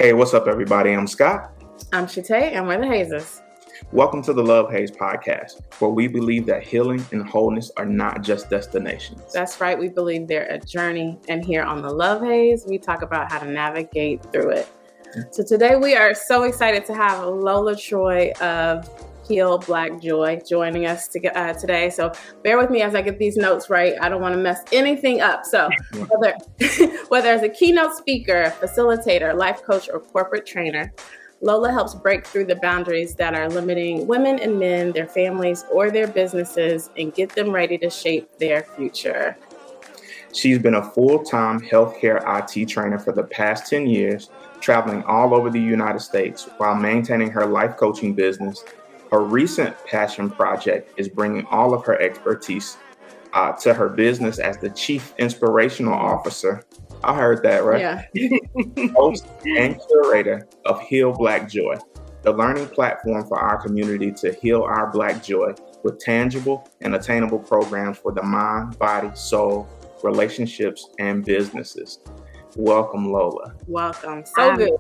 Hey, what's up, everybody? I'm Scott. I'm Shatay, and we're the Hazes. Welcome to the Love Haze podcast, where we believe that healing and wholeness are not just destinations. That's right. We believe they're a journey. And here on the Love Haze, we talk about how to navigate through it. So today we are so excited to have Lola Troy of Heal Black Joy joining us today. So bear with me as I get these notes right. I don't want to mess anything up. So whether as a keynote speaker, facilitator, life coach, or corporate trainer, Lola helps break through the boundaries that are limiting women and men, their families, or their businesses, and get them ready to shape their future. She's been a full-time healthcare IT trainer for the past 10 years, traveling all over the United States while maintaining her life coaching business. Her recent passion project is bringing all of her expertise to her business as the Chief Inspirational Officer. I heard that, right? Yeah. Host and curator of Heal Black Joy, the learning platform for our community to heal our Black joy with tangible and attainable programs for the mind, body, soul, relationships, and businesses. Welcome, Lola. Welcome. So good.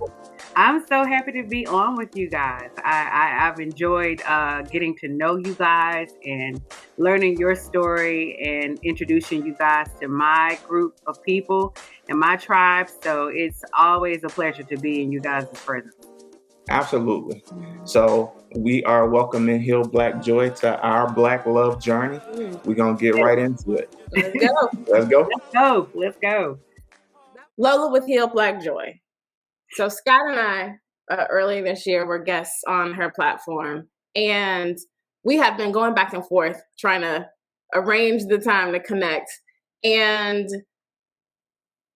I'm so happy to be on with you guys. I've enjoyed getting to know you guys and learning your story and introducing you guys to my group of people and my tribe. So it's always a pleasure to be in you guys' presence. Absolutely. So we are welcoming Heal Black Joy to our Black love journey. We're going to get right into it. Let's go. Let's go. Let's go. Let's go. Lola with Heal Black Joy. So Scott and I, earlier this year, were guests on her platform, and we have been going back and forth trying to arrange the time to connect. And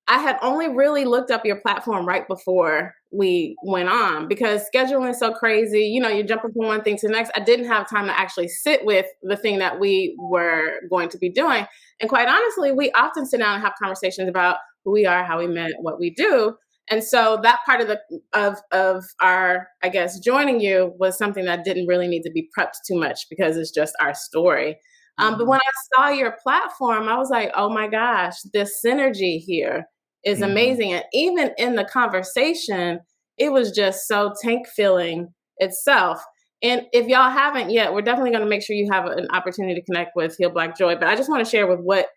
I had only really looked up your platform right before we went on because scheduling is so crazy. You know, you're jumping from one thing to the next. I didn't have time to actually sit with the thing that we were going to be doing. And quite honestly, we often sit down and have conversations about who we are, how we met, what we do. And so that part of our, I guess, joining you was something that didn't really need to be prepped too much because it's just our story. But when I saw your platform, I was like, oh my gosh, this synergy here is amazing. And even in the conversation, it was just so tank filling itself. And if y'all haven't yet, we're definitely going to make sure you have an opportunity to connect with Heal Black Joy. But I just want to share with what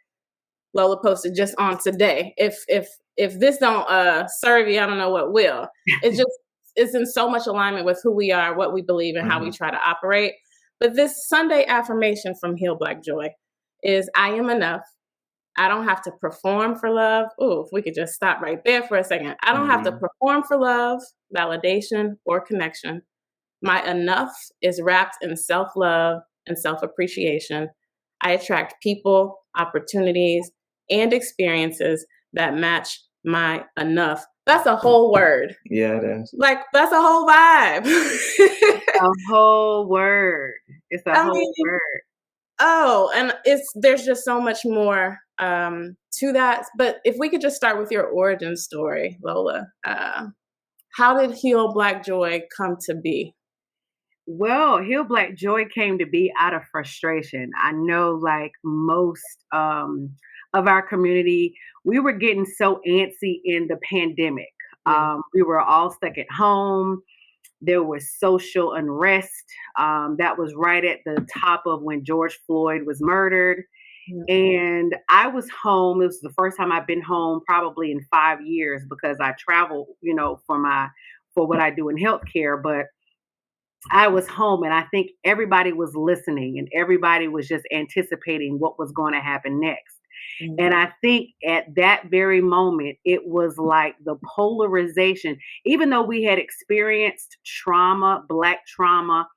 Lola posted just on today. If this don't serve you, I don't know what will. It's in so much alignment with who we are, what we believe, and how we try to operate. But this Sunday affirmation from Heal Black Joy is, I am enough. I don't have to perform for love. Oh, if we could just stop right there for a second. I don't have to perform for love, validation, or connection. My enough is wrapped in self-love and self-appreciation. I attract people, opportunities, and experiences that match my enough. That's a whole word. Yeah, it is. Like, that's a whole vibe. A whole word. It's a whole word. Oh, and there's just so much more to that. But if we could just start with your origin story, Lola. How did Heal Black Joy come to be? Well, Heal Black Joy came to be out of frustration. I know, like most of our community, we were getting so antsy in the pandemic. We were all stuck at home. There was social unrest. That was right at the top of when George Floyd was murdered. And I was home. It was the first time I've been home probably in 5 years because I travel, for what I do in healthcare. But I was home, and I think everybody was listening and everybody was just anticipating what was going to happen next. And I think at that very moment, it was like the polarization, even though we had experienced trauma, Black trauma,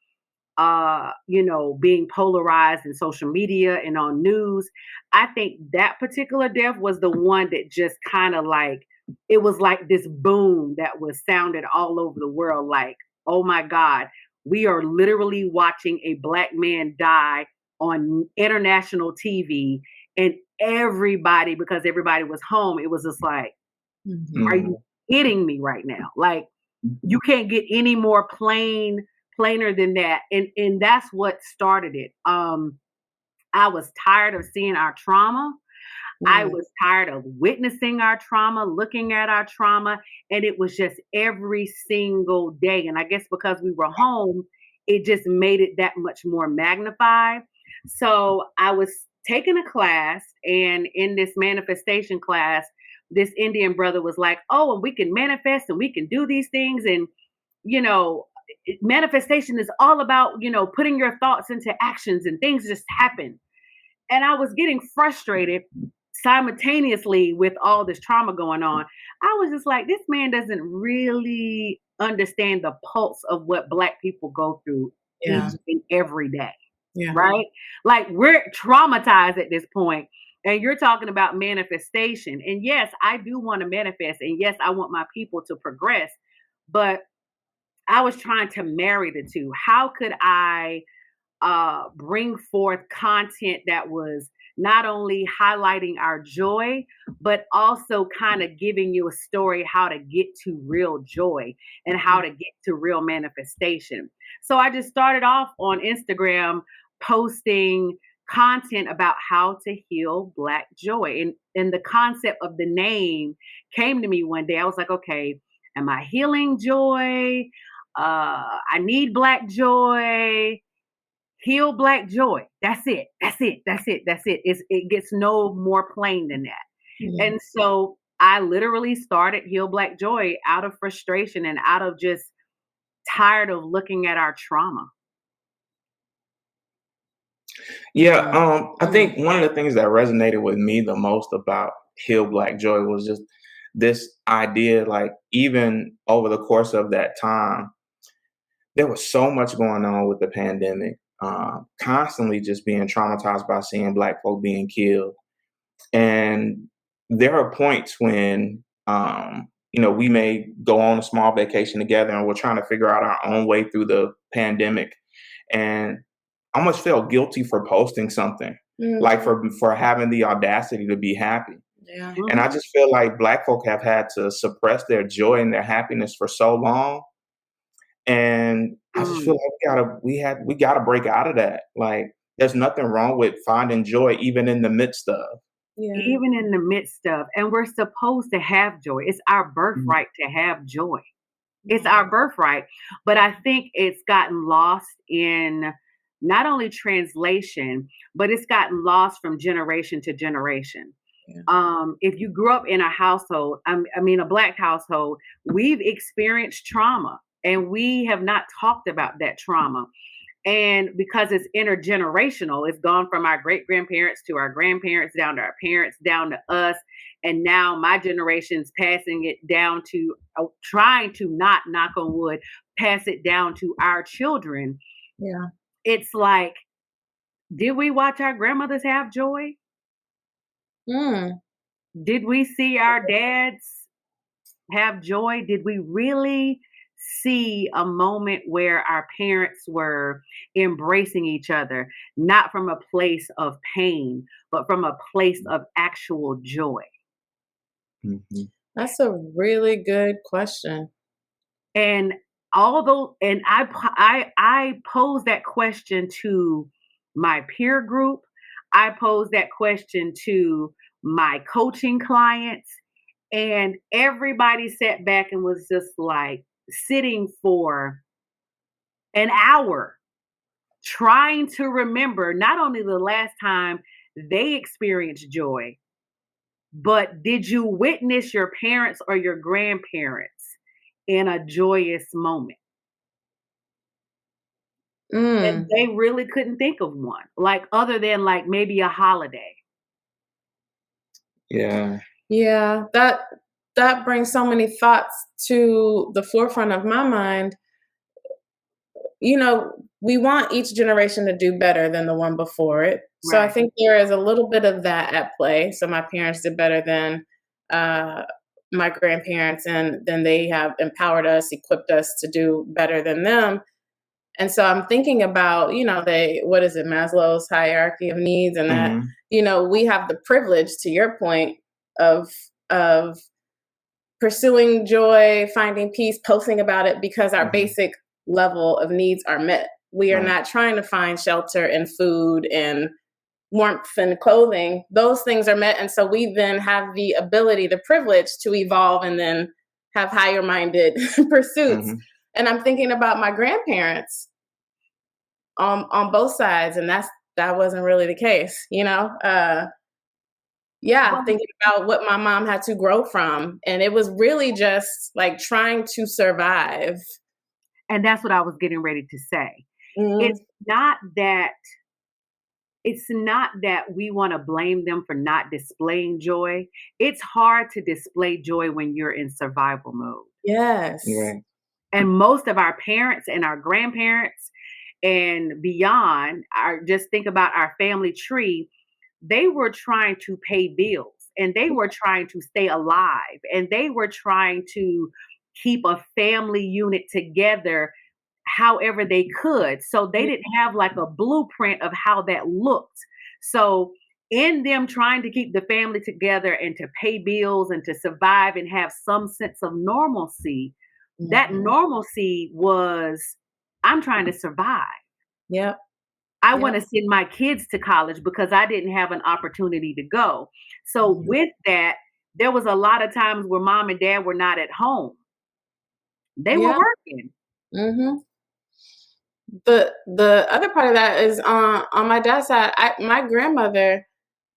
being polarized in social media and on news. I think that particular death was the one that just kind of like, it was like this boom that was sounded all over the world. Like, oh my God, we are literally watching a Black man die on international TV, and everybody, because everybody was home, it was just like, are you kidding me right now? Like, you can't get any more plainer than that. And that's what started it. I was tired of seeing our trauma. I was tired of witnessing our trauma, looking at our trauma, and it was just every single day. And I guess because we were home, it just made it that much more magnified. So I was taking a class, and in this manifestation class, this Indian brother was like, "Oh, and we can manifest and we can do these things. And, you know, manifestation is all about, putting your thoughts into actions and things just happen." And I was getting frustrated simultaneously with all this trauma going on. I was just like, this man doesn't really understand the pulse of what Black people go through Yeah. each and every day. Yeah. Right? Like, we're traumatized at this point, and you're talking about manifestation. And yes, I do want to manifest. And yes, I want my people to progress. But I was trying to marry the two. How could I bring forth content that was not only highlighting our joy, but also kind of giving you a story how to get to real joy and how to get to real manifestation? So I just started off on Instagram posting content about how to heal Black joy. And the concept of the name came to me one day. I was like, okay, am I healing joy? I need Black joy. Heal Black joy. That's it. That's it. That's it. That's it. It gets no more plain than that. And so I literally started Heal Black Joy out of frustration and out of just tired of looking at our trauma. Yeah, I think one of the things that resonated with me the most about Heal Black Joy was just this idea, like, even over the course of that time, there was so much going on with the pandemic, constantly just being traumatized by seeing Black folk being killed. And there are points when, we may go on a small vacation together and we're trying to figure out our own way through the pandemic. And I almost felt guilty for posting something, like for having the audacity to be happy. Yeah. And I just feel like Black folk have had to suppress their joy and their happiness for so long. And I just feel like we gotta break out of that. Like, there's nothing wrong with finding joy even in the midst of. Yeah. Even in the midst of, and we're supposed to have joy. It's our birthright to have joy. It's our birthright. But I think it's gotten lost in not only translation, but it's gotten lost from generation to generation. Yeah. If you grew up in a household, a Black household, we've experienced trauma, and we have not talked about that trauma. And because it's intergenerational, it's gone from our great grandparents to our grandparents, down to our parents, down to us. And now my generation's passing it down to, trying to not, knock on wood, pass it down to our children. Yeah. It's like, did we watch our grandmothers have joy? Did we see our dads have joy? Did we really see a moment where our parents were embracing each other, not from a place of pain, but from a place of actual joy? That's a really good question. And I pose that question to my peer group. I pose that question to my coaching clients, and everybody sat back and was just like sitting for an hour trying to remember not only the last time they experienced joy, but did you witness your parents or your grandparents in a joyous moment? And they really couldn't think of one, like, other than like maybe a holiday. Yeah. Yeah, that brings so many thoughts to the forefront of my mind. We want each generation to do better than the one before it. So I think there is a little bit of that at play. So my parents did better than my grandparents, and then they have empowered us, equipped us to do better than them. And so I'm thinking about, what is it, Maslow's hierarchy of needs, and that, we have the privilege, to your point, of pursuing joy, finding peace, posting about it, because our basic level of needs are met. We are not trying to find shelter and food and warmth and clothing, those things are met. And so we then have the ability, the privilege to evolve and then have higher minded pursuits. Mm-hmm. And I'm thinking about my grandparents on both sides, and that wasn't really the case, thinking about what my mom had to grow from. And it was really just like trying to survive. And that's what I was getting ready to say. Mm-hmm. It's not that we want to blame them for not displaying joy. It's hard to display joy when you're in survival mode. Yes. Right. And most of our parents and our grandparents and beyond, just think about our family tree, they were trying to pay bills and they were trying to stay alive and they were trying to keep a family unit together however they could. So they didn't have like a blueprint of how that looked. So in them trying to keep the family together and to pay bills and to survive and have some sense of normalcy, that normalcy was, I'm trying to survive. Yep. I want to send my kids to college because I didn't have an opportunity to go. So with that, there was a lot of times where mom and dad were not at home. They were working. Mm-hmm. The other part of that is on my dad's side, my grandmother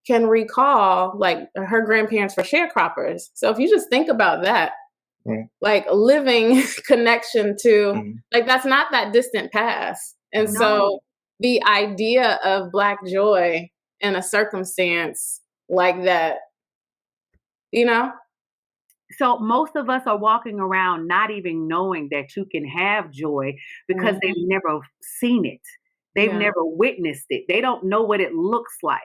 can recall like her grandparents were sharecroppers. So if you just think about that, like a living connection to like that's not that distant past. And so the idea of Black joy in a circumstance like that, So most of us are walking around not even knowing that you can have joy because they've never seen it. They've never witnessed it. They don't know what it looks like.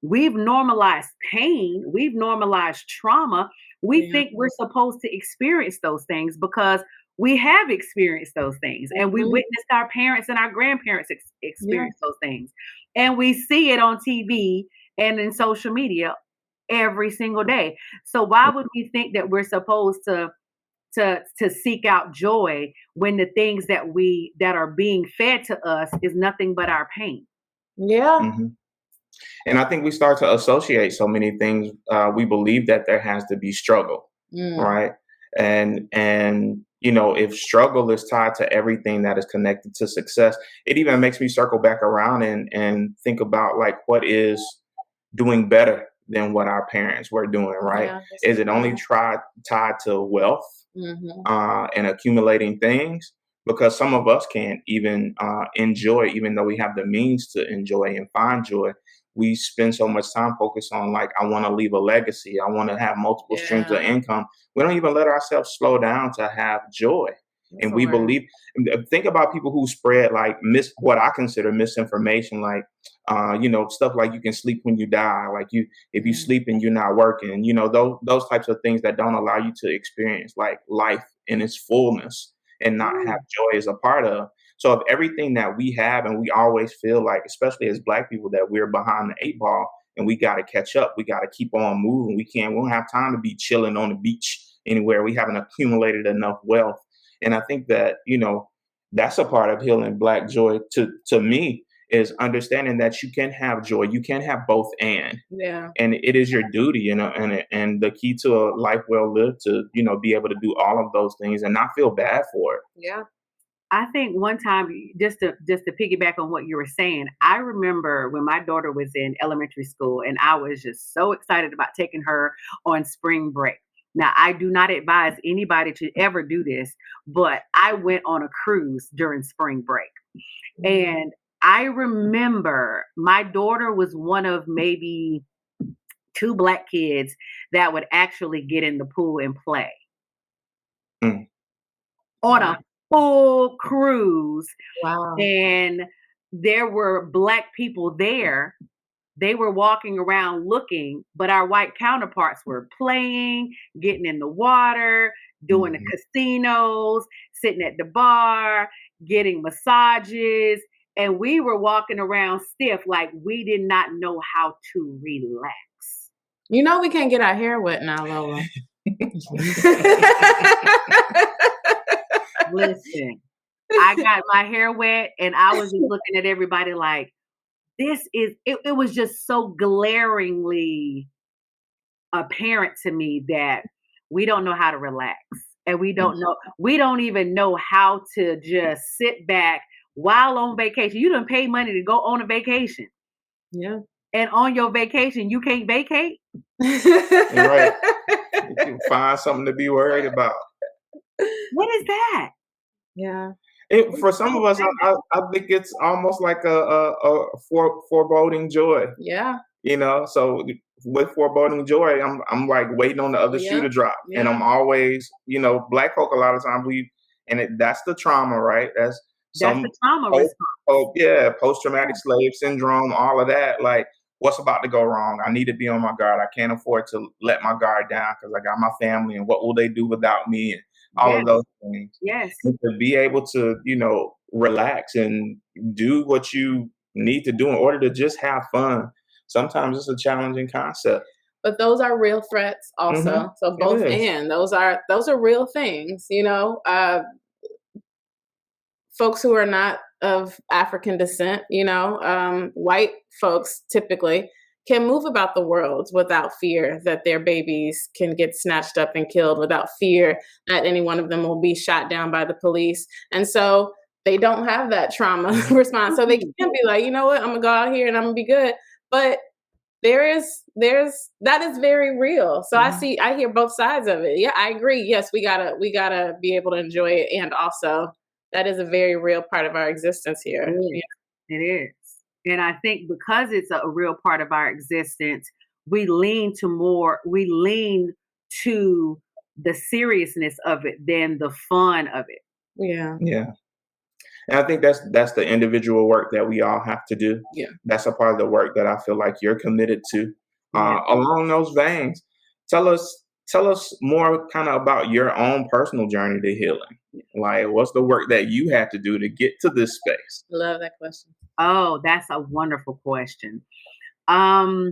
We've normalized pain. We've normalized trauma. We think we're supposed to experience those things because we have experienced those things and we witnessed our parents and our grandparents experience those things. And we see it on TV and in social media every single day. So why would we think that we're supposed to seek out joy when the things that are being fed to us is nothing but our pain? Yeah. Mm-hmm. And I think we start to associate so many things. We believe that there has to be struggle, right? And if struggle is tied to everything that is connected to success, it even makes me circle back around and think about like what is doing better than what our parents were doing, right? Yeah, is it only tied to wealth and accumulating things? Because some of us can't even enjoy, even though we have the means to enjoy and find joy. We spend so much time focused on like, I want to leave a legacy. I want to have multiple streams of income. We don't even let ourselves slow down to have joy. And we believe, think about people who spread like what I consider misinformation, like, stuff like you can sleep when you die. Like if you sleep and you're not working, those types of things that don't allow you to experience like life in its fullness and not have joy as a part of. So of everything that we have, and we always feel like, especially as Black people, that we're behind the 8 ball and we got to catch up. We got to keep on moving. We don't have time to be chilling on the beach anywhere. We haven't accumulated enough wealth. And I think that, that's a part of healing Black joy to me, is understanding that you can have joy. You can have both and it is your duty, and the key to a life well lived to, be able to do all of those things and not feel bad for it. Yeah. I think one time, just to piggyback on what you were saying, I remember when my daughter was in elementary school and I was just so excited about taking her on spring break. Now, I do not advise anybody to ever do this, but I went on a cruise during spring break. And I remember my daughter was one of maybe 2 Black kids that would actually get in the pool and play on a full cruise. Wow. And there were Black people there. They were walking around looking, but our white counterparts were playing, getting in the water, doing the casinos, sitting at the bar, getting massages. And we were walking around stiff like we did not know how to relax. We can't get our hair wet now, Lola. Listen, I got my hair wet and I was just looking at everybody like, it was just so glaringly apparent to me that we don't know how to relax, and we don't even know how to just sit back while on vacation. You done pay money to go on a vacation, Yeah. and on your vacation you can't vacate. Right. You can find something to be worried about. What is that? Yeah. For some of us, I think it's almost like a foreboding joy. Yeah. So with foreboding joy, I'm like waiting on the other shoe to drop, and I'm always, Black folk a lot of times that's the trauma, right? That's the trauma response. Post traumatic slave syndrome, all of that. Like, what's about to go wrong? I need to be on my guard. I can't afford to let my guard down because I got my family, and what will they do without me? And all of those things. Yes. And to be able to, relax and do what you need to do in order to just have fun. Sometimes it's a challenging concept. But those are real threats also. Mm-hmm. So both and those are real things, folks who are not of African descent, white folks typically can move about the world without fear that their babies can get snatched up and killed, without fear that any one of them will be shot down by the police. And so they don't have that trauma response. So they can't be like, you know what, I'm gonna go out here and I'm gonna be good. But that is very real. So I hear both sides of it. Yeah, I agree. Yes, we gotta be able to enjoy it, and also that is a very real part of our existence here. It is. And I think because it's a real part of our existence, we lean to the seriousness of it than the fun of it. Yeah. Yeah. And I think that's the individual work that we all have to do. Yeah. That's a part of the work that I feel like you're committed to. Along those veins, tell us more kind of about your own personal journey to healing. Like, what's the work that you had to do to get to this space? Love that question. Oh, that's a wonderful question. I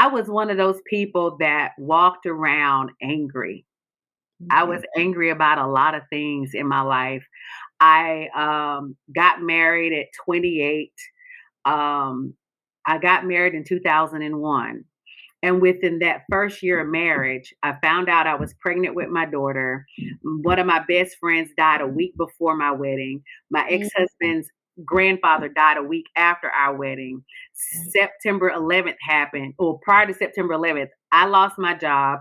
was one of those people that walked around angry. I was angry about a lot of things in my life. I got married at 28. I got married in 2001. And within that first year of marriage, I found out I was pregnant with my daughter. One of my best friends died a week before my wedding. My ex-husband's grandfather died a week after our wedding. September 11th happened, or prior to September 11th, I lost my job.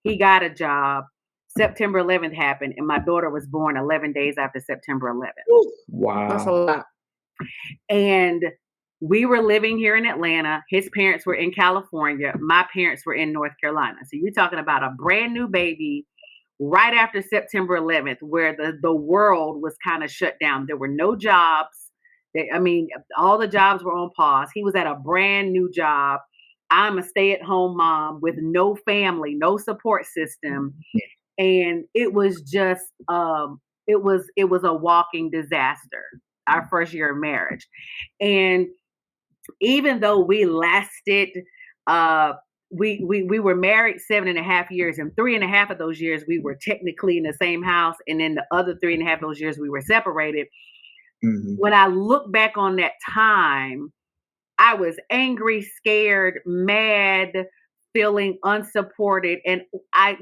He got a job. September 11th happened, and my daughter was born 11 days after September 11th. Wow. That's a lot. And we were living here in Atlanta. His parents were in California. My parents were in North Carolina. So you're talking about a brand new baby right after September 11th, where the world was kind of shut down. There were no jobs. All the jobs were on pause. He was at a brand new job. I'm a stay-at-home mom with no family, no support system. And it was just, it was a walking disaster, our first year of marriage. And even though we lasted, we were married 7.5 years, and 3.5 of those years we were technically in the same house, and then the other 3.5 of those years we were separated. When I look back on that time, I was angry, scared, mad, feeling unsupported. And I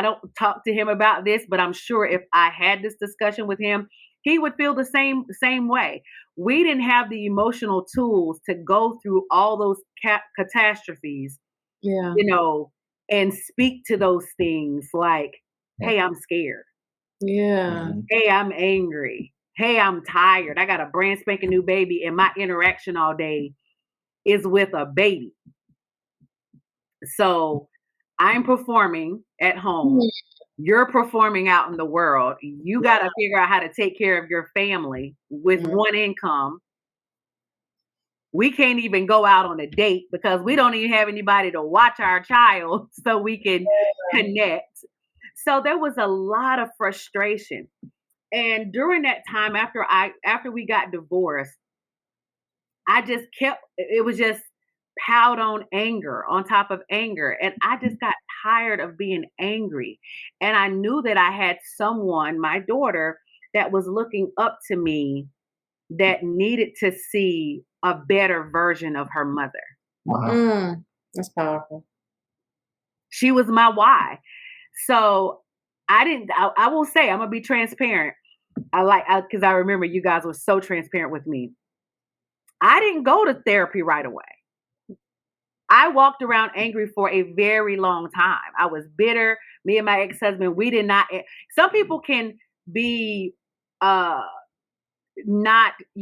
don't talk to him about this, but I'm sure if I had this discussion with him, he would feel the same way. We didn't have the emotional tools to go through all those catastrophes, and speak to those things like, hey, I'm scared. Yeah. Hey, I'm angry. Hey, I'm tired. I got a brand spanking new baby, and my interaction all day is with a baby. So I'm performing at home. You're performing out in the world. You got to figure out how to take care of your family with one income. We can't even go out on a date because we don't even have anybody to watch our child so we can connect. So there was a lot of frustration. And during that time, after we got divorced, it was just piled on anger on top of anger. And I just got tired of being angry. And I knew that I had someone, my daughter, that was looking up to me, that needed to see a better version of her mother. Wow. That's powerful. She was my why. So I will say, I'm going to be transparent. Because I remember you guys were so transparent with me. I didn't go to therapy right away. I walked around angry for a very long time. I was bitter. Me and my ex-husband, we did not. Some people can be not,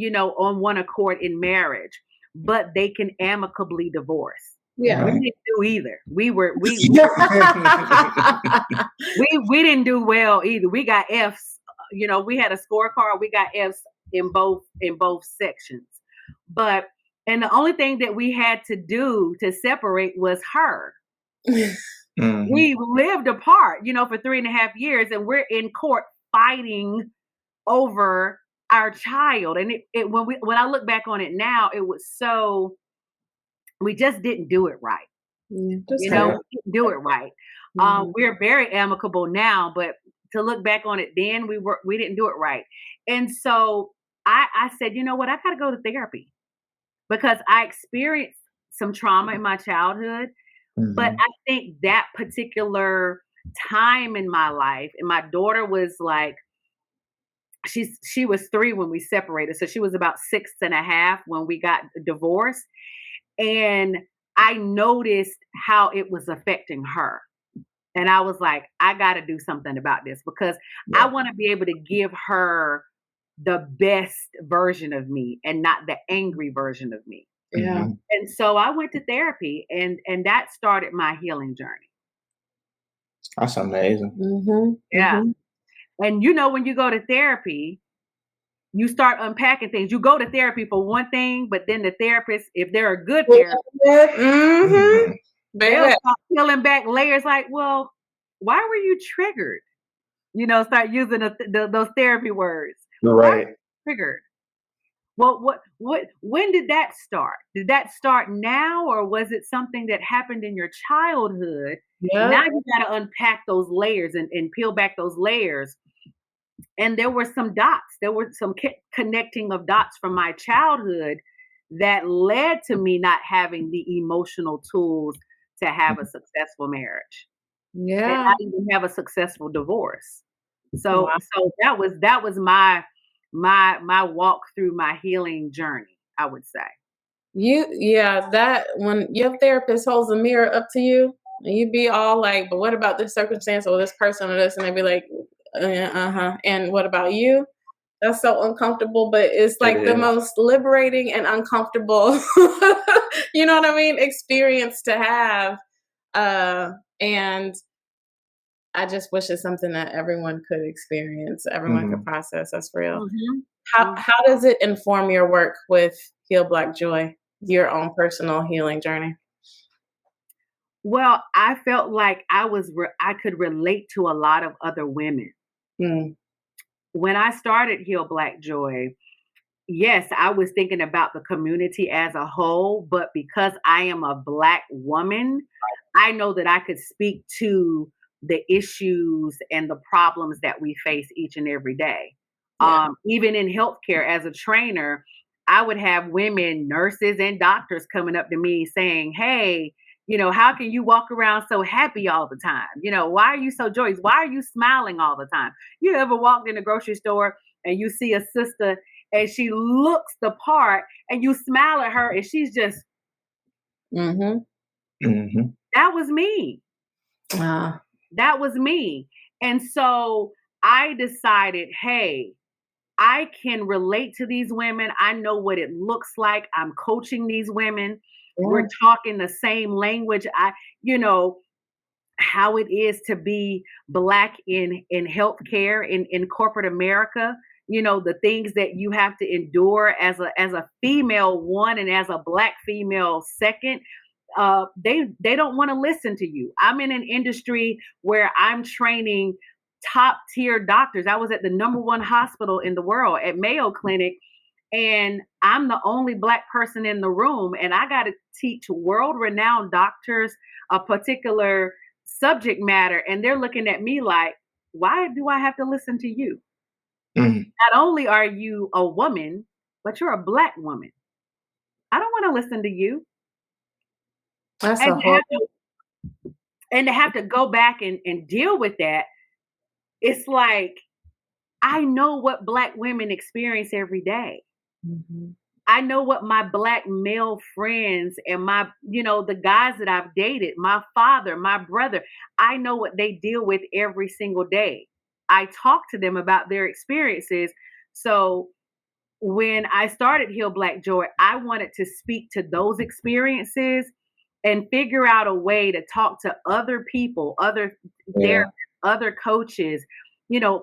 on one accord in marriage, but they can amicably divorce. Yeah. We didn't do either. We didn't do well either. We got F's. We had a scorecard. We got F's in both sections. And the only thing that we had to do to separate was her. Mm-hmm. We lived apart, for 3.5 years, and we're in court fighting over our child. And when I look back on it now, it was so, we just didn't do it right. We didn't do it right. Mm-hmm. We're very amicable now, but to look back on it then, we didn't do it right. And so I said, you know what, I got to go to therapy because I experienced some trauma in my childhood. Mm-hmm. But I think that particular time in my life, and my daughter was like, she was 3 when we separated. So she was about 6.5 when we got divorced. And I noticed how it was affecting her. And I was like, I got to do something about this because I want to be able to give her the best version of me and not the angry version of me. Yeah. Mm-hmm. And so I went to therapy and that started my healing journey. That's amazing. Mm-hmm. Yeah. Mm-hmm. And when you go to therapy, you start unpacking things. You go to therapy for one thing, but then the therapist, if they're a good therapist, mm-hmm. they'll start peeling back layers like, well, why were you triggered? Start using those therapy words. Right. Triggered. Well, when did that start? Did that start now, or was it something that happened in your childhood? Yeah. Now you got to unpack those layers and peel back those layers. And there were some dots. There were some connecting of dots from my childhood that led to me not having the emotional tools to have a successful marriage. Yeah. And not even have a successful divorce. So that was my walk through my healing journey, I would say. That when your therapist holds a mirror up to you and you be all like, but what about this circumstance or this person or this? And they be like, and what about you? That's so uncomfortable, but it's like the most liberating and uncomfortable, you know what I mean, experience to have. And I just wish it's something that everyone could experience, everyone could process. That's real. Mm-hmm. How does it inform your work with Heal Black Joy, your own personal healing journey? Well, I felt like I could relate to a lot of other women. Mm. When I started Heal Black Joy, yes, I was thinking about the community as a whole, but because I am a Black woman, I know that I could speak to the issues and the problems that we face each and every day. Yeah. Even in healthcare as a trainer, I would have women, nurses and doctors coming up to me saying, hey, how can you walk around so happy all the time? Why are you so joyous? Why are you smiling all the time? You ever walked in a grocery store and you see a sister and she looks the part and you smile at her and she's just, that was me. That was me. And so I decided, hey, I can relate to these women. I know what it looks like. I'm coaching these women. We're talking the same language. How it is to be Black in healthcare, in corporate America, the things that you have to endure as a female one and as a Black female second. They don't want to listen to you. I'm in an industry where I'm training top tier doctors. I was at the #1 hospital in the world at Mayo Clinic, and I'm the only Black person in the room, and I got to teach world-renowned doctors a particular subject matter, and they're looking at me like, why do I have to listen to you? Mm-hmm. Not only are you a woman, but you're a Black woman. I don't want to listen to you. That's And a to whole. have to go back and deal with that, it's like I know what Black women experience every day. Mhm. I know what my Black male friends and my, the guys that I've dated, my father, my brother, I know what they deal with every single day. I talk to them about their experiences. So when I started Heal Black Joy, I wanted to speak to those experiences and figure out a way to talk to other people, other Yeah. therapists, other coaches,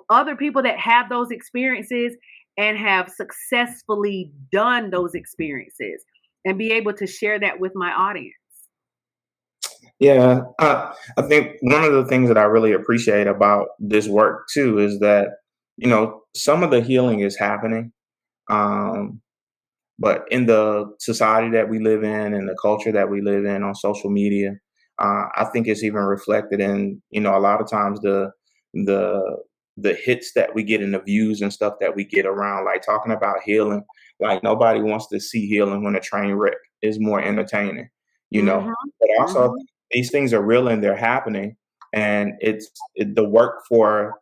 other people that have those experiences and have successfully done those experiences and be able to share that with my audience. Yeah, I think one of the things that I really appreciate about this work too is that, some of the healing is happening. Um, but in the society that we live in and the culture that we live in on social media, I think it's even reflected in, a lot of times the the hits that we get and the views and stuff that we get around, like talking about healing. Like nobody wants to see healing when a train wreck is more entertaining, you know. Mhm. But also Mhm. these things are real and they're happening, and the work for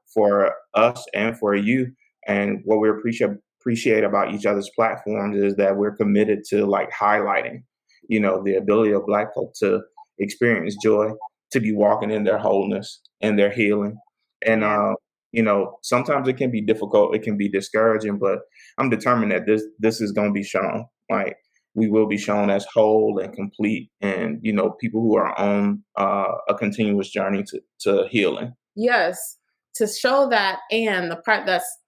us and for you, and what we appreciate about each other's platforms is that we're committed to like highlighting, the ability of Black folk to experience joy, to be walking in their wholeness and their healing. And Yeah. sometimes it can be difficult, it can be discouraging, but I'm determined that this is going to be shown. Like we will be shown as whole and complete, and people who are on a continuous journey to healing. Yes, to show that, and the part that's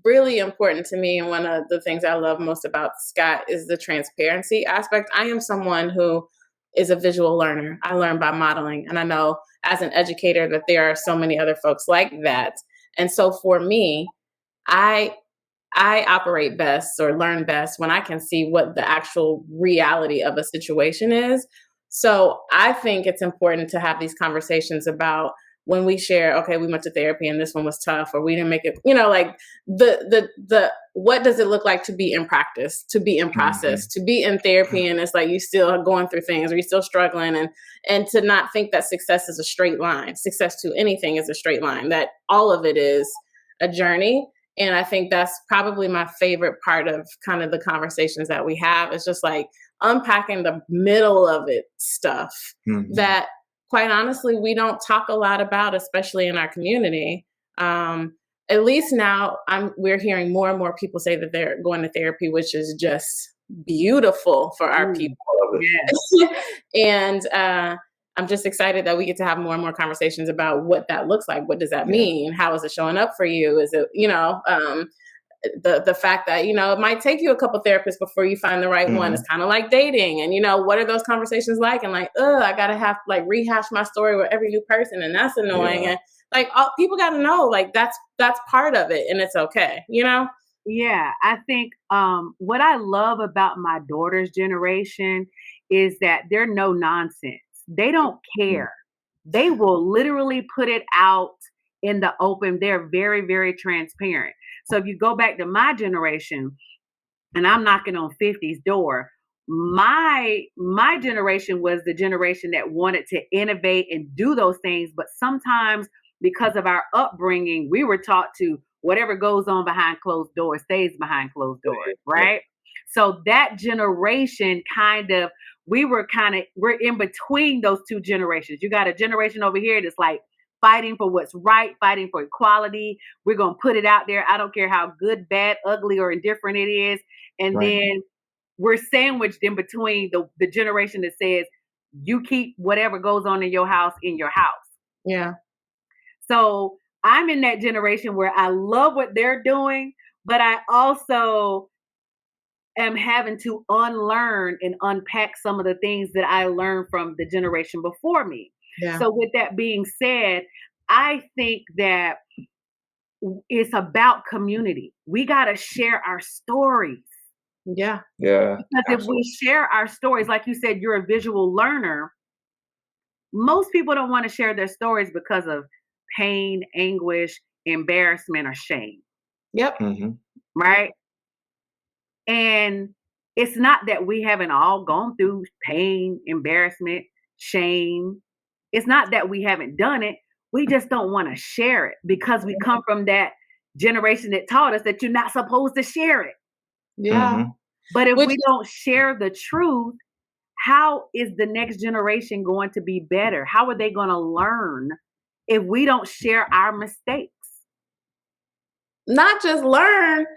really important to me, and one of the things I love most about Scott is the transparency aspect. I am someone who is a visual learner. I learn by modeling, and I know as an educator that there are so many other folks like that. And so for me, I I operate best or learn best when I can see what the actual reality of a situation is. So I think it's important to have these conversations about when we share, okay, we went to therapy and this one was tough, or we didn't make it, like the what does it look like to be in practice, to be in Hmm. process, to be in therapy, and it's like you still are going through things, or you're still struggling, and to not think that success is a straight line. Success to anything is a straight line. That all of it is a journey, and I think that's probably my favorite part of kind of the conversations that we have, is just like unpacking the middle of it stuff Hmm. that, quite honestly, we don't talk a lot about, especially in our community. Um, at least now we're hearing more and more people say that they're going to therapy, which is just beautiful for our Mm. people. Love it. Yeah. And I'm just excited that we get to have more and more conversations about what that looks like. What does that Yeah. mean? How is it showing up for you? Is it, the fact that, it might take you a couple therapists before you find the right one. It's Hmm. kind of like dating. And, what are those conversations like? And like, I gotta have like rehash my story with every new person, and that's annoying. Yeah. And like people gotta know, like that's part of it, and it's okay. Yeah, I think what I love about my daughter's generation is that they're no nonsense. They don't Mm. care. They will literally put it out in the open. They're very, very transparent. So if you go back to my generation, and I'm knocking on 50's door, my generation was the generation that wanted to innovate and do those things, but sometimes because of our upbringing, we were taught to whatever goes on behind closed doors stays behind closed doors, Yeah. right? So that generation we're in between those two generations. You got a generation over here that's like fighting for what's right, fighting for equality. We're going to put it out there. I don't care how good, bad, ugly, or indifferent it is. And Right. then we're sandwiched in between the generation that says you keep whatever goes on in your house in your house. Yeah. So I'm in that generation where I love what they're doing, but I also am having to unlearn and unpack some of the things that I learned from the generation before me. Yeah. So with that being said, I think that it's about community. We got to share our stories. Yeah. Yeah. Because if we Absolutely. share our stories, like you said, you're a visual learner. Most people don't want to share their stories because of pain, anguish, embarrassment, or shame, Yep. Hmm. Yep. right? And It's not that we haven't all gone through pain, embarrassment, shame. It's not that we haven't done it. We just don't want to share it because we come from that generation that taught us that you're not supposed to share it. Yeah. Mhm. But if Which- we don't share the truth, how is the next generation going to be better? How are they going to learn if we don't share our mistakes? Not just learn,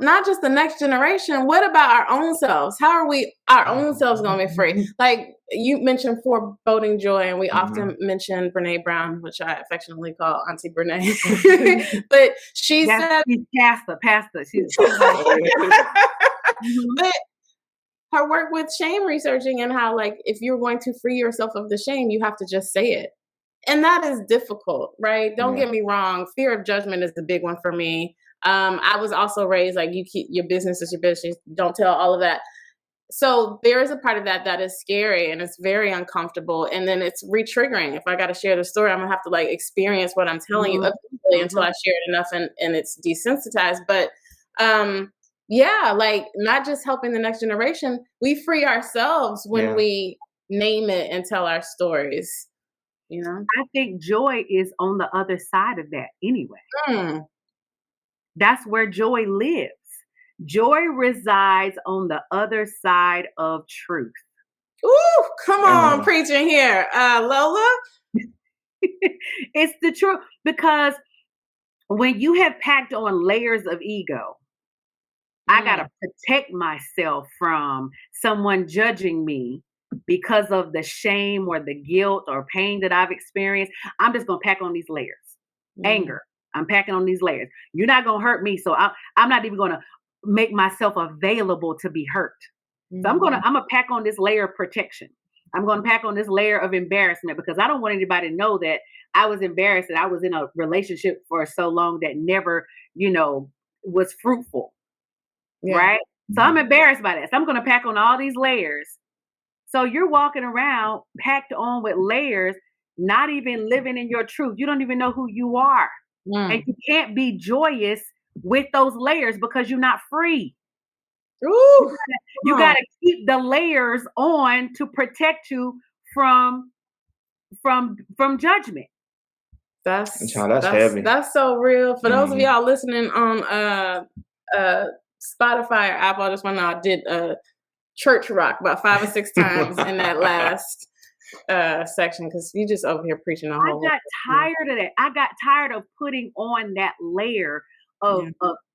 not just the next generation. What about our own selves? How are we, our own selves, going to be free? Like you mentioned foreboding joy, and we often mention Brene Brown, which I affectionately call Auntie Brene. But she said, she's pastor. She's but her work with shame researching and how, like, if you're going to free yourself of the shame, you have to just say it. And that is difficult, right? Don't get me wrong. Fear of judgment is the big one for me. I was also raised like, you keep your business is your business. Don't tell all of that. So there is a part of that is scary and it's very uncomfortable. And then it's re-triggering. If I got to share the story, I'm gonna have to like experience what I'm telling you until I share it enough and it's desensitized. But yeah, like not just helping the next generation, we free ourselves when we name it and tell our stories. You know, I think joy is on the other side of that anyway. That's where joy lives. Joy resides on the other side of truth. Ooh, come on, preaching here. Lola? It's the truth. Because when you have packed on layers of ego, I got to protect myself from someone judging me because of the shame or the guilt or pain that I've experienced. I'm just going to pack on these layers. Anger. I'm packing on these layers. You're not going to hurt me. So I'm not even going to make myself available to be hurt. So I'm going to pack on this layer of protection. I'm going to pack on this layer of embarrassment because I don't want anybody to know that I was embarrassed that I was in a relationship for so long that never, was fruitful. Right? So I'm embarrassed by that. So I'm going to pack on all these layers. So you're walking around packed on with layers, not even living in your truth. You don't even know who you are. And you can't be joyous with those layers because you're not free. Ooh, you got to keep the layers on to protect you from judgment. That's heavy. That's so real. For those of y'all listening on Spotify or Apple, I just went out, did church rock about 5 or 6 times in that last section because you just over here preaching a whole. I got tired of that. I got tired of putting on that layer of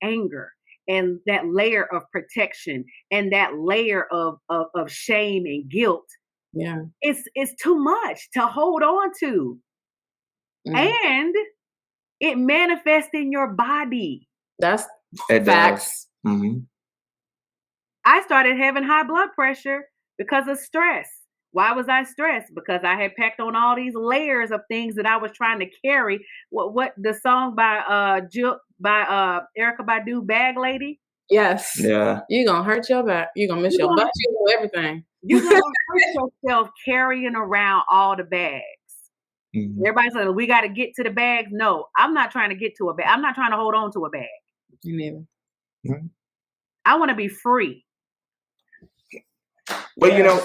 anger and that layer of protection and that layer of shame and guilt. Yeah, it's too much to hold on to, and it manifests in your body. That's facts. I started having high blood pressure because of stress. Why was I stressed? Because I had packed on all these layers of things that I was trying to carry. What the song by Erykah Badu, Bag Lady? Yes. Yeah. You're gonna hurt your back. You're gonna miss your butt. You do everything. You're gonna hurt yourself carrying around all the bags. Everybody says we got to get to the bags. No, I'm not trying to get to a bag. I'm not trying to hold on to a bag. You neither. I want to be free. Well,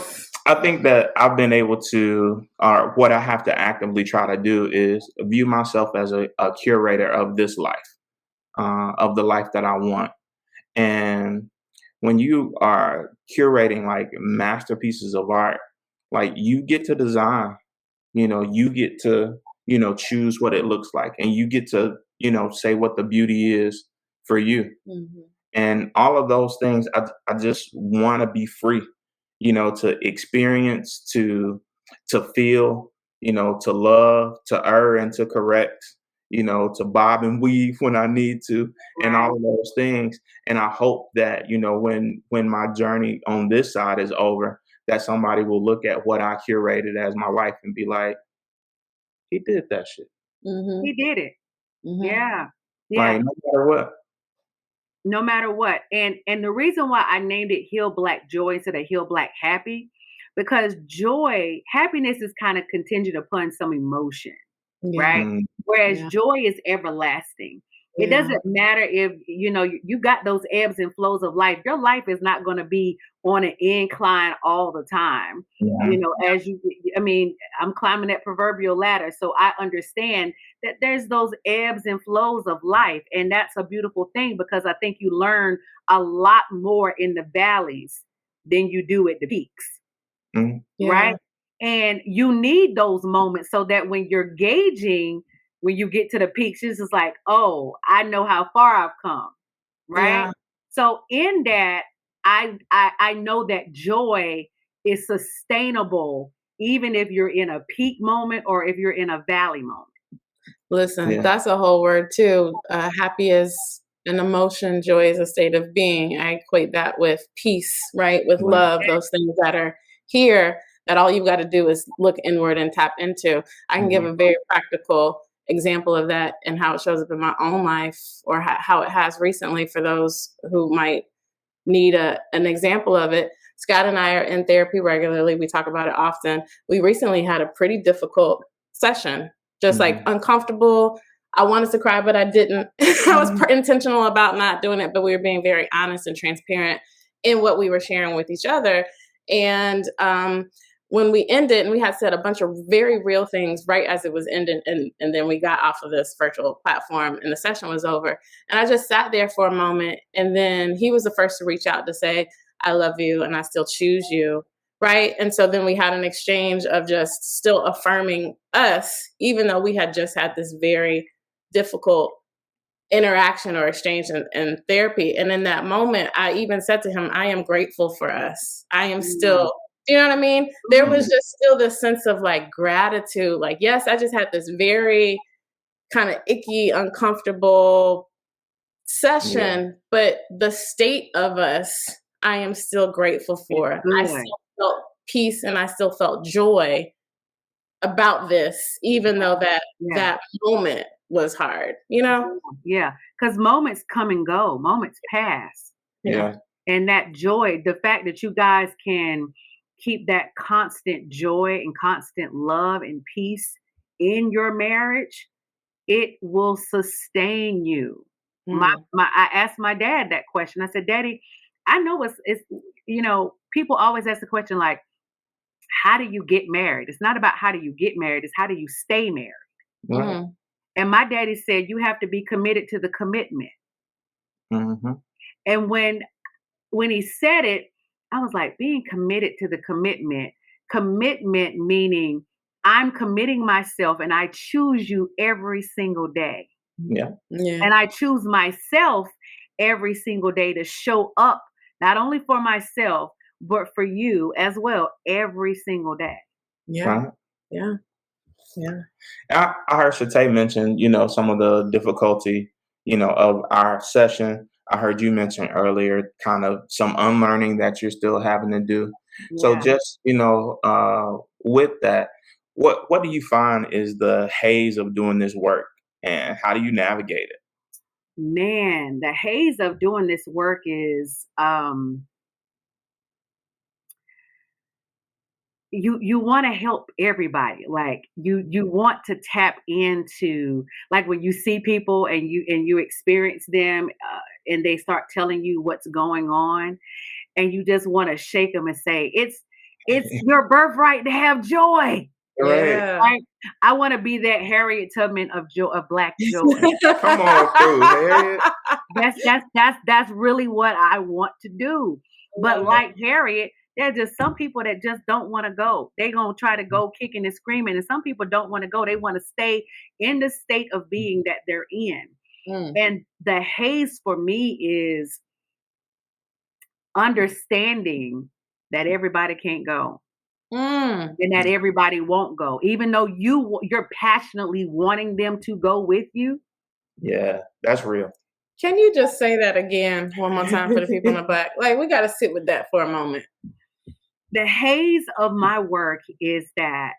I think that I've been able to, or what I have to actively try to do is view myself as a curator of this life, of the life that I want. And when you are curating like masterpieces of art, like you get to design, you get to, choose what it looks like, and you get to, say what the beauty is for you. And all of those things, I just want to be free, to experience, to feel, to love, to err and to correct, to bob and weave when I need to, and all of those things. And I hope that, when my journey on this side is over, that somebody will look at what I curated as my life and be like, he did that shit. He did it. Yeah. Like, no matter what. No matter what. And the reason why I named it Heal Black Joy instead of Heal Black Happy, because happiness is kind of contingent upon some emotion, right? Whereas joy is everlasting. It doesn't matter if, you got those ebbs and flows of life. Your life is not going to be on an incline all the time. Yeah. I'm climbing that proverbial ladder. So I understand that there's those ebbs and flows of life. And that's a beautiful thing, because I think you learn a lot more in the valleys than you do at the peaks. Right? And you need those moments so that when you're gauging, when you get to the peaks, it's just like, oh, I know how far I've come. Right. Yeah. So in that, I know that joy is sustainable, even if you're in a peak moment or if you're in a valley moment. Listen, that's a whole word too. Happy is an emotion, joy is a state of being. I equate that with peace, right? With love, those things that are here that all you've got to do is look inward and tap into. I can give a very practical example of that and how it shows up in my own life, or how it has recently, for those who might need an example of it. Scott and I are in therapy regularly. We talk about it often. We recently had a pretty difficult session, just like uncomfortable. I wanted to cry, but I didn't. I was intentional about not doing it, but we were being very honest and transparent in what we were sharing with each other. And when we ended, and we had said a bunch of very real things right as it was ending, and then we got off of this virtual platform and the session was over. And I just sat there for a moment, and then he was the first to reach out to say, I love you and I still choose you. Right. And so then we had an exchange of just still affirming us, even though we had just had this very difficult interaction or exchange in therapy. And in that moment, I even said to him, I am grateful for us. I am still, you know what I mean? There was just still this sense of like gratitude. Like, yes, I just had this very kind of icky, uncomfortable session, but the state of us, I am still grateful for. I still felt peace and I still felt joy about this, even though that moment was hard, Yeah, because moments come and go, moments pass. And that joy, the fact that you guys can keep that constant joy and constant love and peace in your marriage, it will sustain you. I asked my dad that question. I said, Daddy, I know it's people always ask the question like, how do you get married? It's not about how do you get married, it's how do you stay married. And my daddy said, you have to be committed to the commitment. And when he said it, I was like, being committed to the commitment meaning I'm committing myself and I choose you every single day. And I choose myself every single day to show up, not only for myself, but for you as well, every single day. I heard Shatay mention, some of the difficulty, of our session. I heard you mention earlier kind of some unlearning that you're still having to do. So just, with that, what do you find is the haze of doing this work, and how do you navigate it? Man, the haze of doing this work is you want to help everybody. Like you want to tap into, like when you see people and you experience them and they start telling you what's going on, and you just want to shake them and say, it's your birthright to have joy. Right? I want to be that Harriet Tubman of Black joy. Come on through, Harriet. That's really what I want to do. But like Harriet, there's just some people that just don't want to go. They're going to try to go kicking and screaming. And some people don't want to go. They want to stay in the state of being that they're in. And the haze for me is understanding that everybody can't go. And that everybody won't go, even though you're passionately wanting them to go with you. Yeah, that's real. Can you just say that again one more time for the people in the back? Like, we got to sit with that for a moment. The haze of my work is that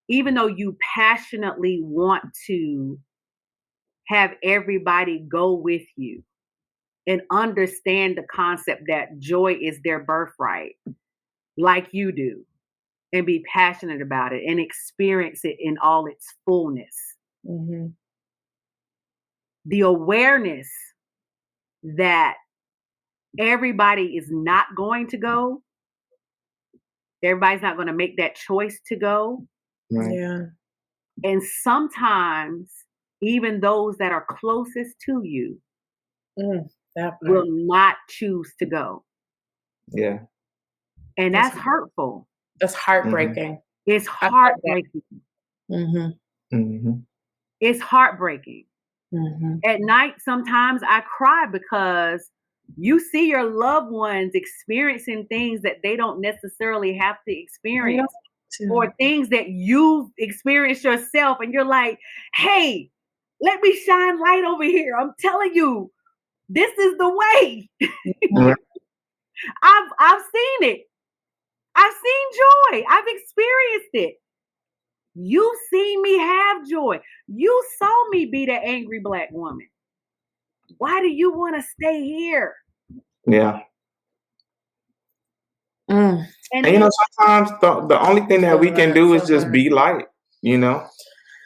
even though you passionately want to have everybody go with you and understand the concept that joy is their birthright, like you do, and be passionate about it and experience it in all its fullness. the awareness that everybody is not going to go, everybody's not going to make that choice to go. Right. Yeah. And sometimes even those that are closest to you That will part. not choose to go. Yeah. And That's that's hurtful. That's heartbreaking. It's I felt that. heartbreaking. Mm-hmm. Mm-hmm. It's heartbreaking. Mm-hmm. At night, sometimes I cry because you see your loved ones experiencing things that they don't necessarily have to experience, or things that you've experienced yourself, and you're like, hey, let me shine light over here. I'm telling you, this is the way. Yeah. I've seen it. I've seen joy. I've experienced it. You've seen me have joy. You saw me be that angry Black woman. Why do you want to stay here? Yeah. Mm. And you know, sometimes the only thing that we can do is just hard. be light. You know,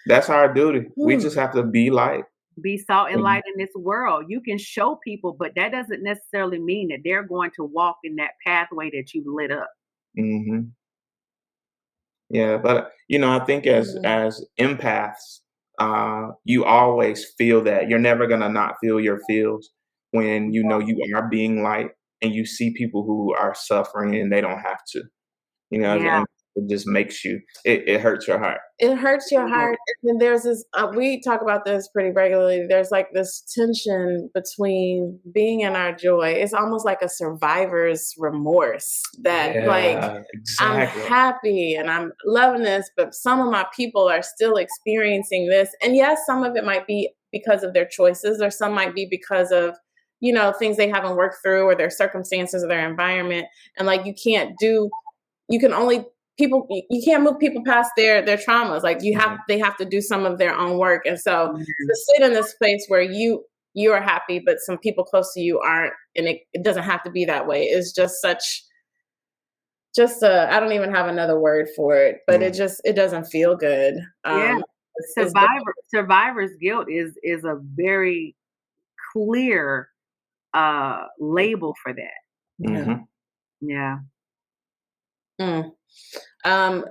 that's our duty. We just have to be light. Be salt and light in this world. You can show people, but that doesn't necessarily mean that they're going to walk in that pathway that you lit up. Hmm. Yeah, but you know, I think as empaths, you always feel that. You're never gonna not feel your feels when you know you are being light and you see people who are suffering and they don't have to. You know, Yeah. and it just makes you. It hurts your heart. It hurts your heart. And there's this, we talk about this pretty regularly. There's like this tension between being in our joy. It's almost like a survivor's remorse that, like, I'm exactly. happy and I'm loving this, but some of my people are still experiencing this. And yes, some of it might be because of their choices, or some might be because of, you know, things they haven't worked through, or their circumstances or their environment. And like, you can only you can't move people past their traumas. Like they have to do some of their own work. And so to sit in this place where you are happy, but some people close to you aren't, and it doesn't have to be that way, is just I don't even have another word for it, but it doesn't feel good. Yeah. Survivor's guilt is a very clear label for that. Mm-hmm. Yeah.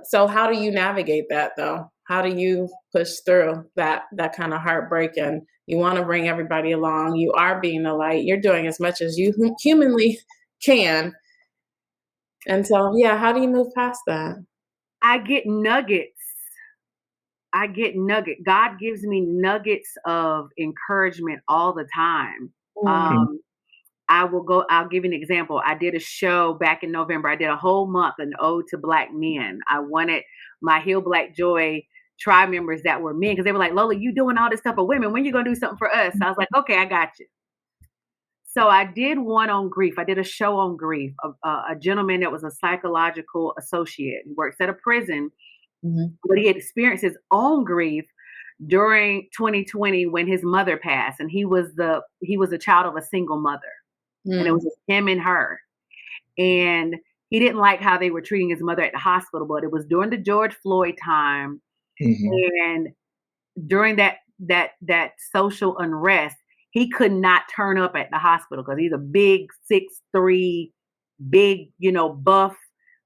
So how do you navigate that though? How do you push through that kind of heartbreak? And you want to bring everybody along. You are being the light. You're doing as much as you humanly can. And so, yeah, how do you move past that? I get nuggets. God gives me nuggets of encouragement all the time. I'll give you an example. I did a show back in November. I did a whole month, an ode to Black men. I wanted my Heal Black Joy tribe members that were men, because they were like, Lola, you doing all this stuff for women. When you going to do something for us? So I was like, okay, I got you. So I did one on grief. I did a show on grief. A gentleman that was a psychological associate. He works at a prison, but he had experienced his own grief during 2020 when his mother passed, and he was a child of a single mother. And it was just him and her. And he didn't like how they were treating his mother at the hospital, but it was during the George Floyd time. And during that social unrest, he could not turn up at the hospital because he's a big 6'3", big, buff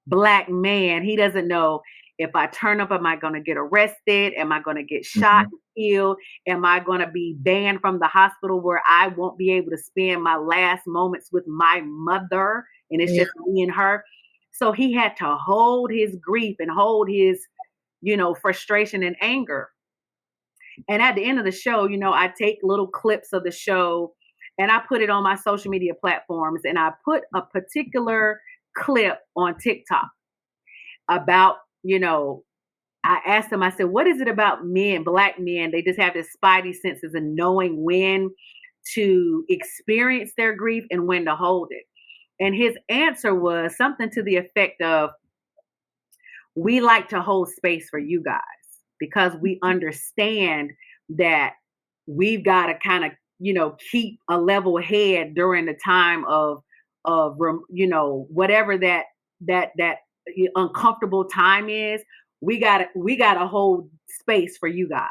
Black man. He doesn't know, if I turn up, am I going to get arrested? Am I going to get shot and killed? Am I going to be banned from the hospital where I won't be able to spend my last moments with my mother? And it's just me and her. So he had to hold his grief and hold his, frustration and anger. And at the end of the show, I take little clips of the show and I put it on my social media platforms. And I put a particular clip on TikTok about, I asked them, I said, what is it about men, Black men? They just have this spidey senses and knowing when to experience their grief and when to hold it. And his answer was something to the effect of, we like to hold space for you guys because we understand that we've got to kind of, keep a level head during the time of whatever that uncomfortable time is. We gotta hold space for you guys.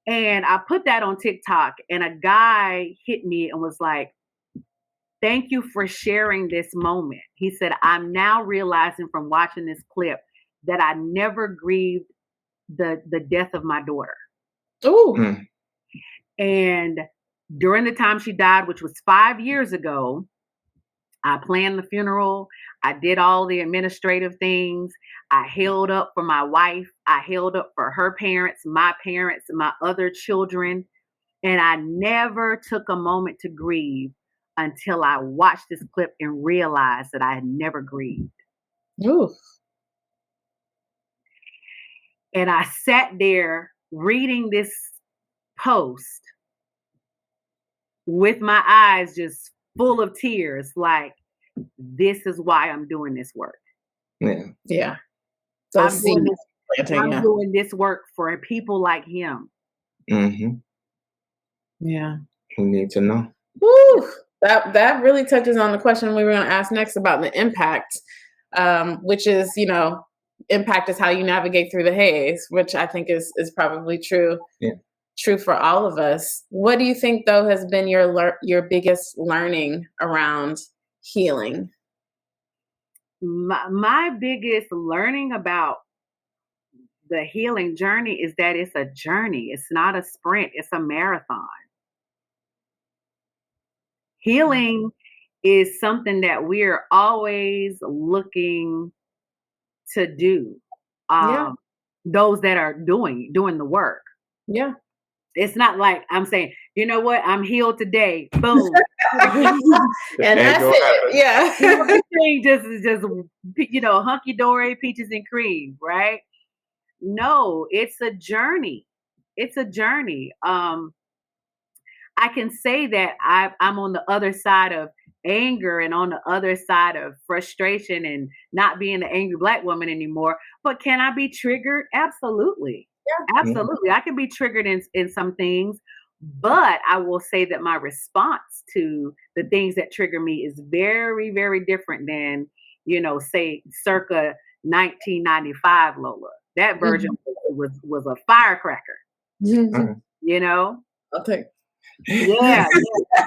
And I put that on TikTok, and a guy hit me and was like, "Thank you for sharing this moment." He said, "I'm now realizing from watching this clip that I never grieved the death of my daughter." Ooh. Mm. And during the time she died, which was 5 years ago, I planned the funeral. I did all the administrative things. I held up for my wife. I held up for her parents, my other children. And I never took a moment to grieve until I watched this clip and realized that I had never grieved. Ooh. And I sat there reading this post with my eyes just full of tears, like, this is why I'm doing this work. Yeah. Yeah. So I'm doing this, planting, I'm doing this work for people like him. Mm-hmm. Yeah. We need to know. Woo! That really touches on the question we were going to ask next about the impact, which is, impact is how you navigate through the haze, which I think is probably true. Yeah. True for all of us. What do you think, though, has been your biggest learning around healing? My biggest learning about the healing journey is that it's a journey. It's not a sprint. It's a marathon. Healing is something that we're always looking to do. Yeah. Those that are doing the work. Yeah. It's not like I'm saying, you know what, I'm healed today. Boom. And that's it. Yeah. Everything just hunky dory, peaches and cream, right? No, it's a journey. It's a journey. I can say that I'm on the other side of anger and on the other side of frustration and not being the angry Black woman anymore. But can I be triggered? Absolutely. Yeah. Absolutely. I can be triggered in some things, but I will say that my response to the things that trigger me is very, very different than, say circa 1995 Lola. That version was a firecracker. Mm-hmm. Okay. Yeah.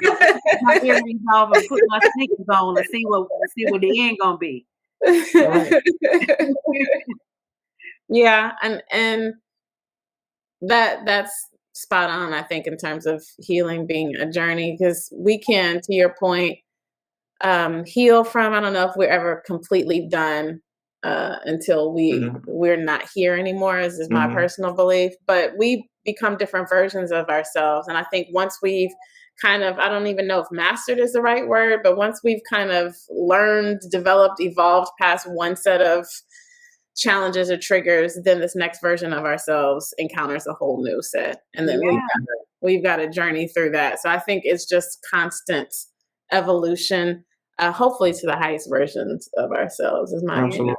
Put my earrings off and put my sneakers on and see what the end gonna be. Right. Yeah, and that's spot on, I think, in terms of healing being a journey, because we can, to your point, heal from, I don't know if we're ever completely done until we're not here anymore, as is my personal belief, but we become different versions of ourselves. And I think once we've kind of, I don't even know if mastered is the right word, but once we've kind of learned, developed, evolved past one set of challenges or triggers, then this next version of ourselves encounters a whole new set. And then we've got to journey through that. So I think it's just constant evolution, hopefully to the highest versions of ourselves is my opinion.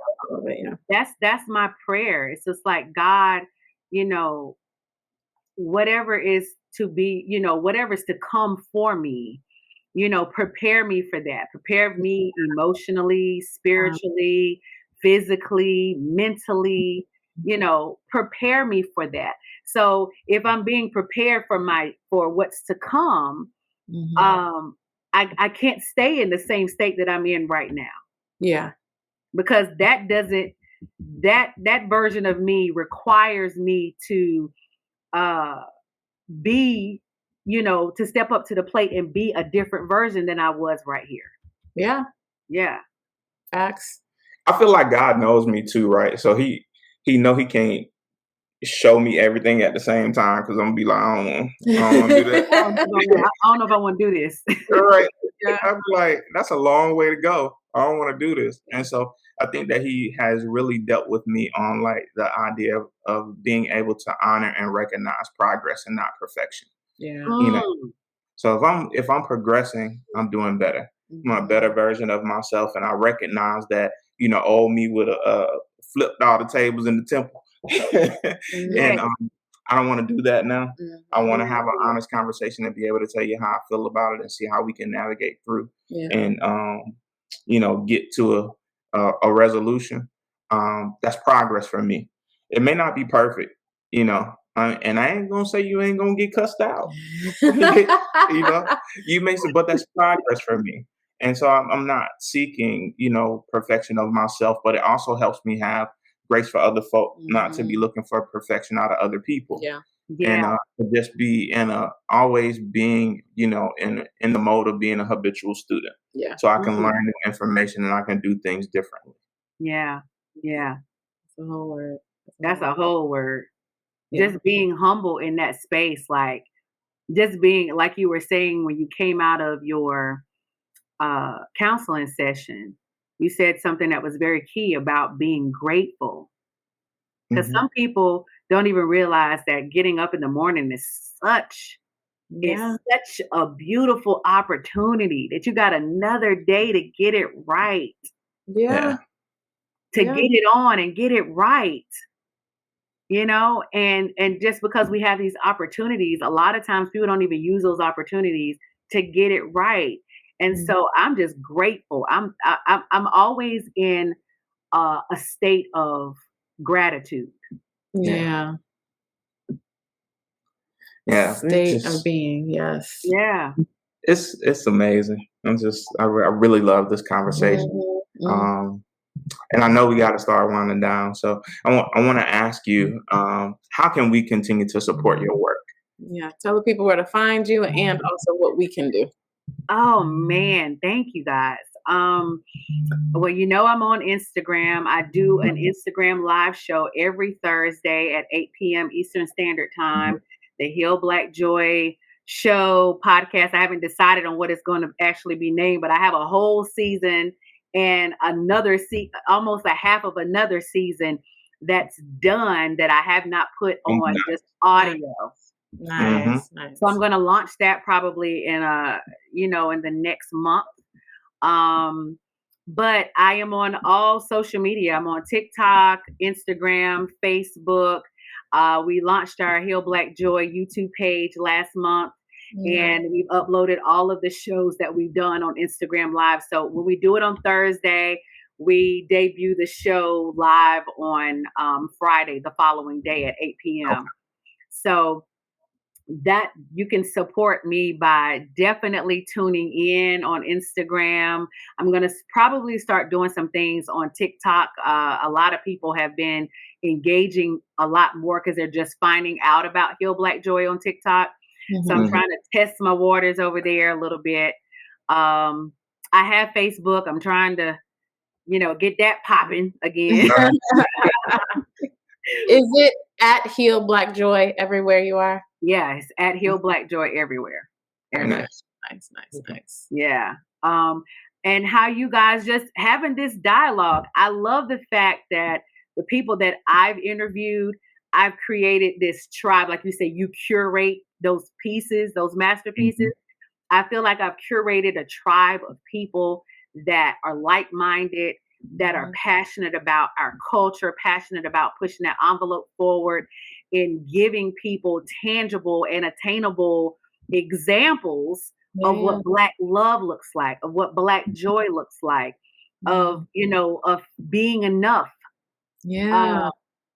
That's my prayer. It's just like, God, whatever is to be, whatever's to come for me, prepare me for that. Prepare me emotionally, spiritually, physically, mentally, prepare me for that. So if I'm being prepared for what's to come, I can't stay in the same state that I'm in right now. Yeah. Because that version of me requires me to be, to step up to the plate and be a different version than I was right here. Yeah. Yeah. Facts. I feel like God knows me too, right? So he know he can't show me everything at the same time, because I'm gonna be like, I don't want to do that. I don't know if I want to do this. Right. Yeah. I'm like, that's a long way to go. I don't want to do this. And so I think that he has really dealt with me on like the idea of being able to honor and recognize progress and not perfection. Yeah. So if I'm progressing, I'm doing better. I'm a better version of myself, and I recognize that old me would have flipped all the tables in the temple, and I don't want to do that now. I want to have an honest conversation and be able to tell you how I feel about it and see how we can navigate through and get to a resolution. That's progress for me. It may not be perfect, And I ain't gonna say you ain't gonna get cussed out. You know, you may say, but that's progress for me. And so I'm not seeking, perfection of myself, but it also helps me have grace for other folk, not to be looking for perfection out of other people. Yeah. And Yeah. to just be always being, in the mode of being a habitual student. Yeah. So I can learn new information and I can do things differently. Yeah. Yeah. That's a whole word. That's a whole word. Yeah. Just being humble in that space, like just being like you were saying when you came out of your counseling session, you said something that was very key about being grateful. Because some people don't even realize that getting up in the morning is such a beautiful opportunity that you got another day to get it right. Yeah. To get it on and get it right. And just because we have these opportunities, a lot of times people don't even use those opportunities to get it right. And so I'm just grateful. I'm always in a state of gratitude. Yeah. Yeah. State of being. Yes. Yeah. It's amazing. I really love this conversation. And I know we got to start winding down. So I want to ask you, how can we continue to support your work? Yeah. Tell the people where to find you and also what we can do. Oh man, thank you guys. Well, I'm on Instagram. I do an Instagram live show every Thursday at 8 p.m. Eastern Standard Time. The Heal Black Joy show podcast. I haven't decided on what it's going to actually be named, but I have a whole season and another almost a half of another season that's done that I have not put on just audio. Nice. So I'm going to launch that probably in in the next month. But I am on all social media. I'm on TikTok, Instagram, Facebook. We launched our Heal Black Joy YouTube page last month. And we've uploaded all of the shows that we've done on Instagram Live. So when we do it on Thursday, we debut the show live on Friday, the following day at 8 p.m. Okay. So that you can support me by definitely tuning in on Instagram. I'm going to probably start doing some things on TikTok. A lot of people have been engaging a lot more because they're just finding out about Heal Black Joy on TikTok. So I'm trying to test my waters over there a little bit. I have Facebook. I'm trying to, get that popping again. Is it at Heal Black Joy everywhere you are? Yeah, it's at Heal Black Joy everywhere. Nice. Yeah. And how you guys just having this dialogue. I love the fact that the people that I've interviewed, I've created this tribe. Like you say, you curate those pieces, those masterpieces. I feel like I've curated a tribe of people that are like-minded, that are passionate about our culture, passionate about pushing that envelope forward, in giving people tangible and attainable examples of what Black love looks like, of what Black joy looks like, of being enough. Yeah.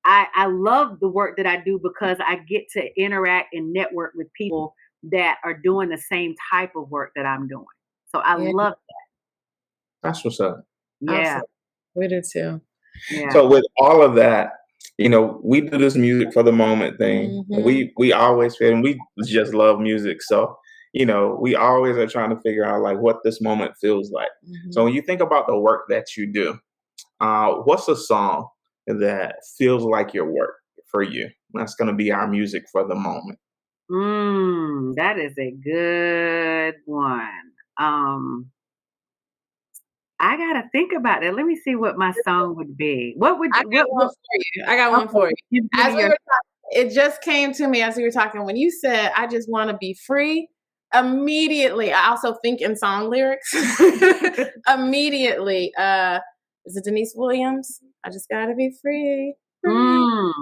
I love the work that I do because I get to interact and network with people that are doing the same type of work that I'm doing. So I love that. That's what's up. Yeah. We do too. Yeah. So with all of that, we do this music for the moment thing. We always feel, and we just love music. So, we always are trying to figure out like what this moment feels like. So when you think about the work that you do, what's a song that feels like your work for you? That's going to be our music for the moment. That is a good one. I gotta think about it. Let me see what my song would be. What would I got one for you? I got one for you. As we were talking, it just came to me as we were talking. When you said, "I just want to be free," immediately, I also think in song lyrics. Immediately, is it Denise Williams? I just gotta be free. Yeah.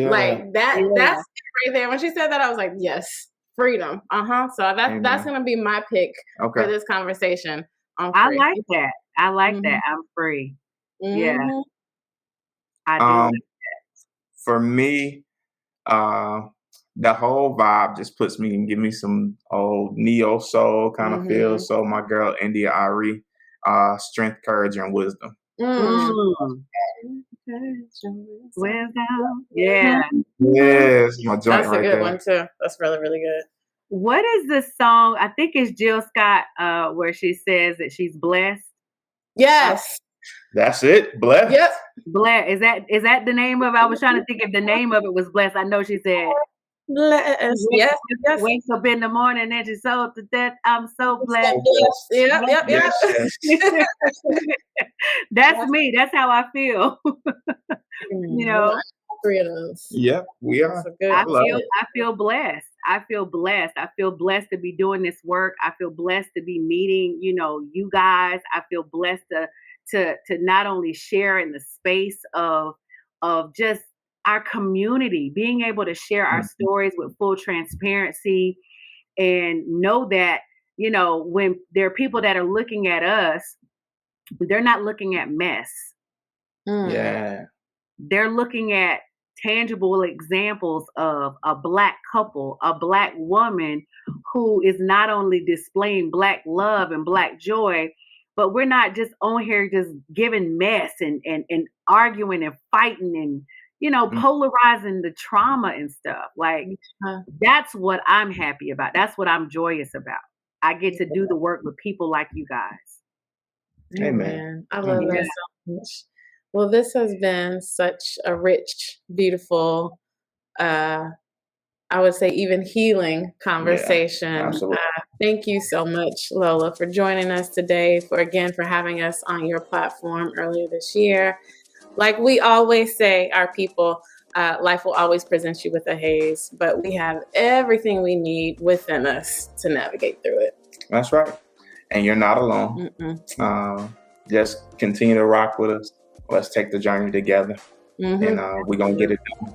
Like that. That's right there. When she said that, I was like, "Yes, freedom." So that's gonna be my pick for this conversation. I like that. I like that. I'm free. Yeah. I do like that. For me, The whole vibe just puts me and give me some old neo soul kind of feel. Mm-hmm. So my girl India Ari, strength, courage, and wisdom. Mm. Wisdom. Yeah. Yes, my joint That's a right good there. one too. That's really, really good. What is the song? I think it's Jill Scott, where she says that she's blessed. Yes. That's it. Blessed. Yep. Blessed. Is that the name of it? I was trying to think if the name of it was blessed. I know she said Blessed. Yes. Yes. wakes up in the morning and she's so to death. I'm so blessed. Yep. Yep. Yep. Yes. That's me. That's how I feel. You know, Three of those. Yep, we are. That's a good I love feel it. I feel blessed. I feel blessed. I feel blessed to be doing this work. I feel blessed to be meeting, you guys. I feel blessed to not only share in the space of just our community, being able to share our stories with full transparency and know that, when there are people that are looking at us, they're not looking at mess. Yeah. They're looking at tangible examples of a Black couple, a Black woman who is not only displaying Black love and Black joy, but we're not just on here just giving mess and arguing and fighting and, polarizing the trauma and stuff. Like, that's what I'm happy about. That's what I'm joyous about. I get to do the work with people like you guys. Amen. I love that so much. Well, this has been such a rich, beautiful, I would say even healing conversation. absolutely. Thank you so much, Lola, for joining us today, for having us on your platform earlier this year. Like we always say, our people, life will always present you with a haze, but we have everything we need within us to navigate through it. That's right. And you're not alone. Just continue to rock with us. Let's take the journey together, and we're going to get it done.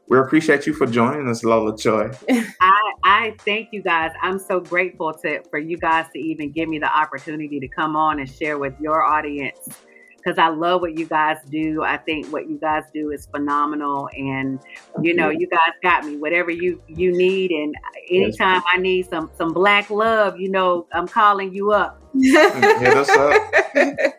We appreciate you for joining us, Lola Joy. I thank you guys. I'm so grateful for you guys to even give me the opportunity to come on and share with your audience, because I love what you guys do. I think what you guys do is phenomenal, and you guys got me. Whatever you need, and anytime I need some Black love, I'm calling you up. Hit us up.